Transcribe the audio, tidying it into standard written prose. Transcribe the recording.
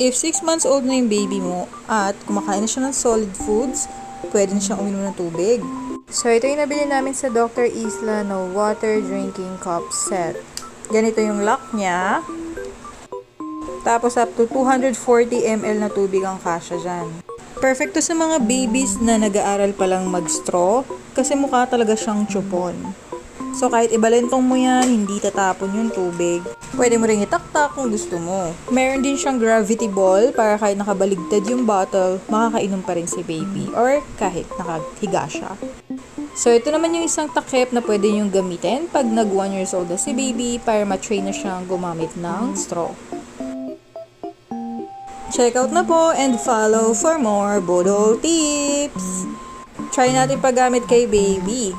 If 6 months old na yung baby mo at kumakain na siya ng solid foods, pwede na siyang uminom ng tubig. So, ito yung nabili namin sa Dr. Isla no water drinking cup set. Ganito yung lock niya. Tapos, up to 240 ml na tubig ang kasya dyan. Perfect to sa mga babies na nag-aaral palang mag-straw kasi mukha talaga siyang chupon. So, kahit ibalentong mo yan, hindi tatapon yung tubig. Pwede mo rin itaktak kung gusto mo. Meron din siyang gravity ball para kahit nakabaligtad yung bottle, makakainom pa rin si baby or kahit nakahiga siya. So, ito naman yung isang takip na pwede nyong gamitin pag nag 1 years old na si baby para ma-train na siyang gumamit ng straw. Check out na po and follow for more Bodol tips! Try natin paggamit kay baby.